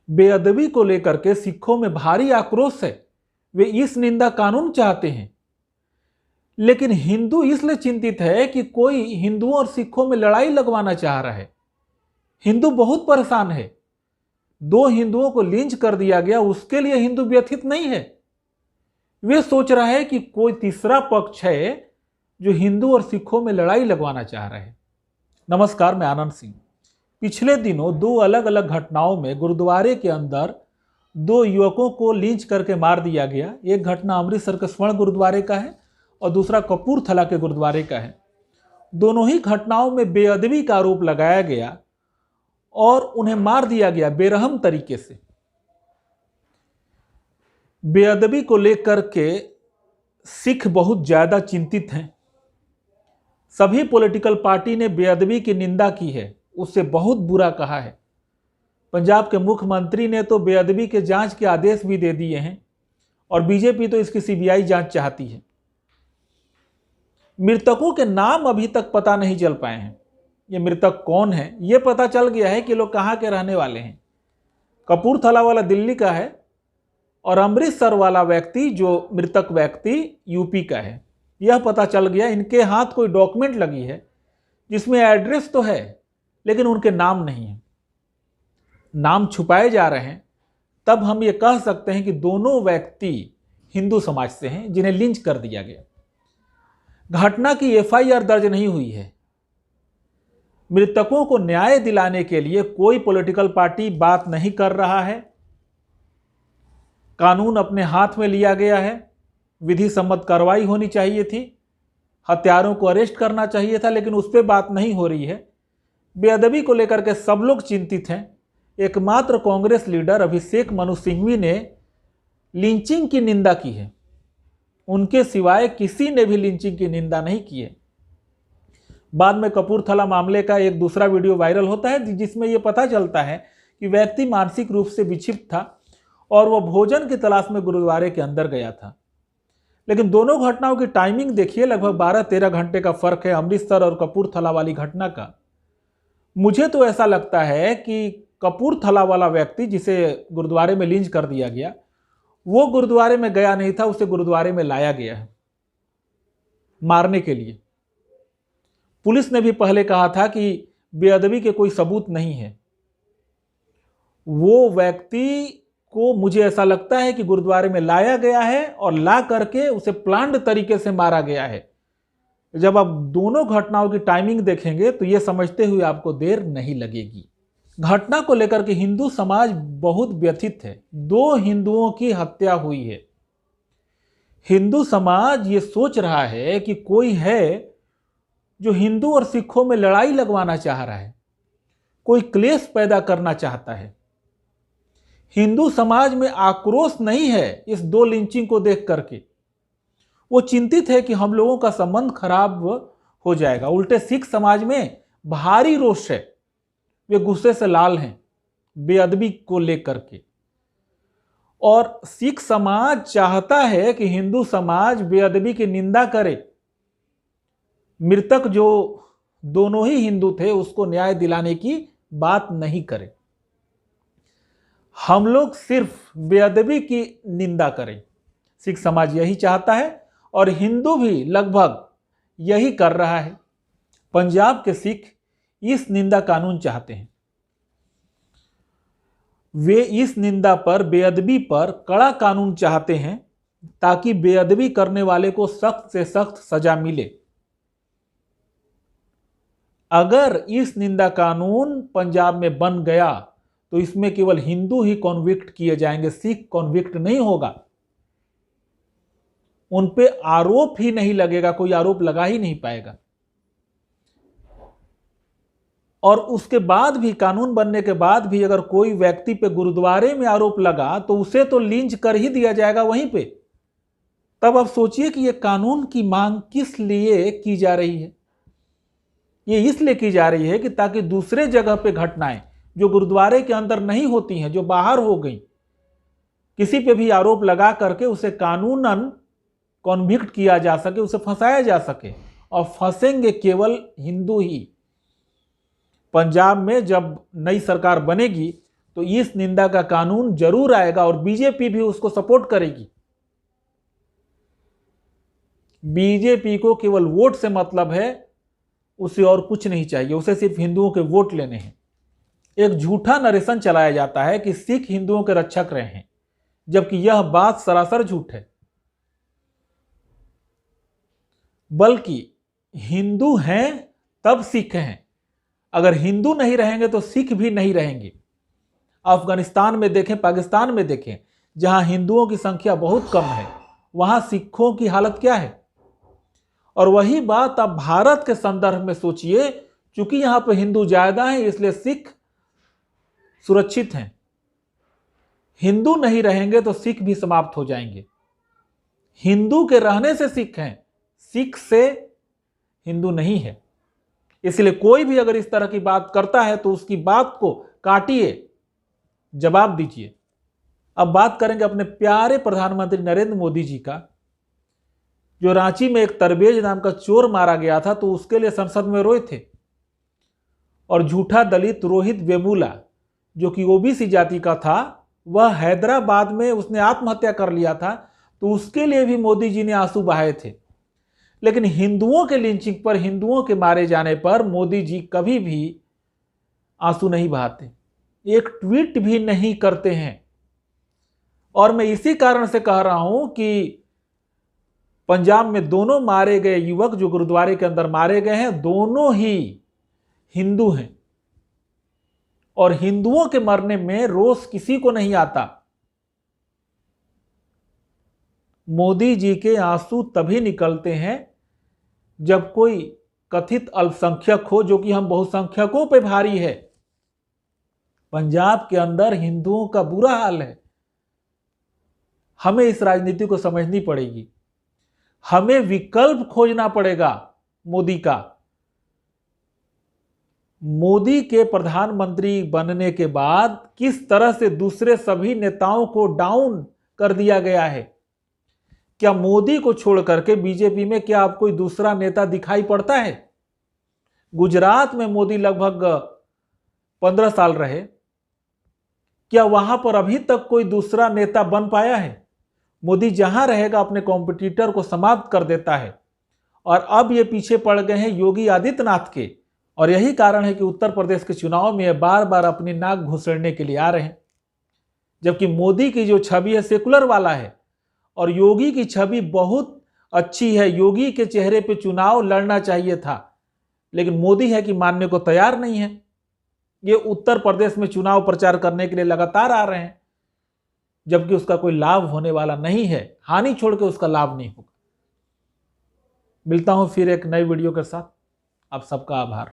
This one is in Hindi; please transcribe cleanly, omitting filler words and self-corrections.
बेअदबी को लेकर के सिखों में भारी आक्रोश है। वे इस निंदा कानून चाहते हैं। लेकिन हिंदू इसलिए चिंतित है कि कोई हिंदुओं और सिखों में लड़ाई लगवाना चाह रहा है। हिंदू बहुत परेशान है। 2 हिंदुओं को लिंच कर दिया गया, उसके लिए हिंदू व्यथित नहीं है। वे सोच रहा है कि कोई तीसरा पक्ष है जो हिंदू और सिखों में लड़ाई लगवाना चाह रहा है। नमस्कार, मैं आनंद सिंह। पिछले दिनों 2 अलग अलग घटनाओं में गुरुद्वारे के अंदर 2 युवकों को लिंच करके मार दिया गया। एक घटना अमृतसर के स्वर्ण गुरुद्वारे का है और दूसरा कपूरथला के गुरुद्वारे का है। दोनों ही घटनाओं में बेअदबी का आरोप लगाया गया और उन्हें मार दिया गया बेरहम तरीके से। बेअदबी को लेकर के सिख बहुत ज्यादा चिंतित हैं। सभी पॉलिटिकल पार्टी ने बेअदबी की निंदा की है, उससे बहुत बुरा कहा है। पंजाब के मुख्यमंत्री ने तो बेअदबी के जांच के आदेश भी दे दिए हैं और बीजेपी तो इसकी सीबीआई जांच चाहती है। मृतकों के नाम अभी तक पता नहीं चल पाए हैं। ये मृतक कौन है ये पता चल गया है कि लोग कहाँ के रहने वाले हैं। कपूरथला वाला दिल्ली का है और अमृतसर वाला व्यक्ति, जो मृतक व्यक्ति, यूपी का है। यह पता चल गया। इनके हाथ कोई डॉक्यूमेंट लगी है जिसमें एड्रेस तो है लेकिन उनके नाम नहीं है। नाम छुपाए जा रहे हैं। तब हम ये कह सकते हैं कि दोनों व्यक्ति हिंदू समाज से हैं जिन्हें लिंच कर दिया गया। घटना की एफआईआर दर्ज नहीं हुई है। मृतकों को न्याय दिलाने के लिए कोई पॉलिटिकल पार्टी बात नहीं कर रहा है। कानून अपने हाथ में लिया गया है। विधि सम्मत कार्रवाई होनी चाहिए थी। हत्यारों को अरेस्ट करना चाहिए था, लेकिन उस पर बात नहीं हो रही है। बेअदबी को लेकर के सब लोग चिंतित हैं। एकमात्र कांग्रेस लीडर अभिषेक मनु सिंघवी ने लिंचिंग की निंदा की है। उनके सिवाय किसी ने भी लिंचिंग की निंदा नहीं की है। बाद में कपूरथला मामले का एक दूसरा वीडियो वायरल होता है जिसमें यह पता चलता है कि व्यक्ति मानसिक रूप से विक्षिप्त था और वह भोजन की तलाश में गुरुद्वारे के अंदर गया था। लेकिन दोनों घटनाओं की टाइमिंग देखिए, लगभग 12-13 घंटे का फर्क है अमृतसर और कपूरथला वाली घटना का। मुझे तो ऐसा लगता है कि कपूरथला वाला व्यक्ति जिसे गुरुद्वारे में लिंच कर दिया गया, वो गुरुद्वारे में गया नहीं था, उसे गुरुद्वारे में लाया गया है मारने के लिए। पुलिस ने भी पहले कहा था कि बेअदबी के कोई सबूत नहीं है। वो व्यक्ति को मुझे ऐसा लगता है कि गुरुद्वारे में लाया गया है और ला करके उसे प्लान्ड तरीके से मारा गया है। जब आप दोनों घटनाओं की टाइमिंग देखेंगे तो यह समझते हुए आपको देर नहीं लगेगी। घटना को लेकर के हिंदू समाज बहुत व्यथित है। 2 हिंदुओं की हत्या हुई है। हिंदू समाज ये सोच रहा है कि कोई है जो हिंदू और सिखों में लड़ाई लगवाना चाह रहा है, कोई क्लेश पैदा करना चाहता है। हिंदू समाज में आक्रोश नहीं है इस 2 लिंचिंग को देख करके। वो चिंतित है कि हम लोगों का संबंध खराब हो जाएगा। उल्टे सिख समाज में भारी रोष है। वे गुस्से से लाल हैं बेअदबी को लेकर के। और सिख समाज चाहता है कि हिंदू समाज बेअदबी की निंदा करे। मृतक जो दोनों ही हिंदू थे उसको न्याय दिलाने की बात नहीं करे। हम लोग सिर्फ बेअदबी की निंदा करें। सिख समाज यही चाहता है और हिंदू भी लगभग यही कर रहा है। पंजाब के सिख इस निंदा कानून चाहते हैं। वे इस निंदा पर, बेअदबी पर कड़ा कानून चाहते हैं ताकि बेअदबी करने वाले को सख्त से सख्त सजा मिले। अगर इस निंदा कानून पंजाब में बन गया तो इसमें केवल हिंदू ही कॉन्विक्ट किए जाएंगे, सिख कॉन्विक्ट नहीं होगा। उन पे आरोप ही नहीं लगेगा, कोई आरोप लगा ही नहीं पाएगा। और उसके बाद भी, कानून बनने के बाद भी अगर कोई व्यक्ति पे गुरुद्वारे में आरोप लगा तो उसे तो लिंच कर ही दिया जाएगा वहीं पे। तब आप सोचिए कि यह कानून की मांग किस लिए की जा रही है। ये इसलिए की जा रही है कि ताकि दूसरे जगह पे घटनाएं जो गुरुद्वारे के अंदर नहीं होती हैं, जो बाहर हो गई, किसी पे भी आरोप लगा करके उसे कानूनन कॉन्विक्ट किया जा सके, उसे फंसाया जा सके। और फंसेंगे केवल हिंदू ही। पंजाब में जब नई सरकार बनेगी तो इस निंदा का कानून जरूर आएगा और बीजेपी भी उसको सपोर्ट करेगी। बीजेपी को केवल वोट से मतलब है, उसे और कुछ नहीं चाहिए, उसे सिर्फ हिंदुओं के वोट लेने हैं। एक झूठा नरेशन चलाया जाता है कि सिख हिंदुओं के रक्षक रहे हैं, जबकि यह बात सरासर झूठ है। बल्कि हिंदू हैं तब सिख हैं, अगर हिंदू नहीं रहेंगे तो सिख भी नहीं रहेंगे। अफगानिस्तान में देखें, पाकिस्तान में देखें, जहां हिंदुओं की संख्या बहुत कम है, वहां सिखों की हालत क्या है। और वही बात आप भारत के संदर्भ में सोचिए, चूंकि यहां पर हिंदू ज्यादा हैं इसलिए सिख सुरक्षित हैं। हिंदू नहीं रहेंगे तो सिख भी समाप्त हो जाएंगे। हिंदू के रहने से सिख हैं, सिख से हिंदू नहीं है। इसलिए कोई भी अगर इस तरह की बात करता है तो उसकी बात को काटिए, जवाब दीजिए। अब बात करेंगे अपने प्यारे प्रधानमंत्री नरेंद्र मोदी जी का, जो रांची में एक तरबेज नाम का चोर मारा गया था तो उसके लिए संसद में रोए थे। और झूठा दलित रोहित वेमुला, जो कि ओबीसी जाति का था, वह हैदराबाद में उसने आत्महत्या कर लिया था, तो उसके लिए भी मोदी जी ने आंसू बहाए थे। लेकिन हिंदुओं के लिंचिंग पर, हिंदुओं के मारे जाने पर मोदी जी कभी भी आंसू नहीं बहाते, एक ट्वीट भी नहीं करते हैं। और मैं इसी कारण से कह रहा हूं कि पंजाब में दोनों मारे गए युवक जो गुरुद्वारे के अंदर मारे गए हैं, दोनों ही हिंदू हैं। और हिंदुओं के मरने में रोष किसी को नहीं आता। मोदी जी के आंसू तभी निकलते हैं जब कोई कथित अल्पसंख्यक हो, जो कि हम बहुसंख्यकों पे भारी है। पंजाब के अंदर हिंदुओं का बुरा हाल है। हमें इस राजनीति को समझनी पड़ेगी, हमें विकल्प खोजना पड़ेगा मोदी का। मोदी के प्रधानमंत्री बनने के बाद किस तरह से दूसरे सभी नेताओं को डाउन कर दिया गया है। क्या मोदी को छोड़ करके बीजेपी में क्या अब कोई दूसरा नेता दिखाई पड़ता है? गुजरात में मोदी लगभग 15 साल रहे, क्या वहां पर अभी तक कोई दूसरा नेता बन पाया है? मोदी जहां रहेगा अपने कॉम्पिटिटर को समाप्त कर देता है। और अब ये पीछे पड़ गए हैं योगी आदित्यनाथ के, और यही कारण है कि उत्तर प्रदेश के चुनाव में बार बार अपनी नाक घुसेड़ने के लिए आ रहे हैं। जबकि मोदी की जो छवि है सेकुलर वाला है और योगी की छवि बहुत अच्छी है। योगी के चेहरे पे चुनाव लड़ना चाहिए था, लेकिन मोदी है कि मानने को तैयार नहीं है। ये उत्तर प्रदेश में चुनाव प्रचार करने के लिए लगातार आ रहे हैं, जबकि उसका कोई लाभ होने वाला नहीं है, हानि छोड़ के उसका लाभ नहीं होगा। मिलता हूं फिर एक नई वीडियो के साथ। आप सबका आभार।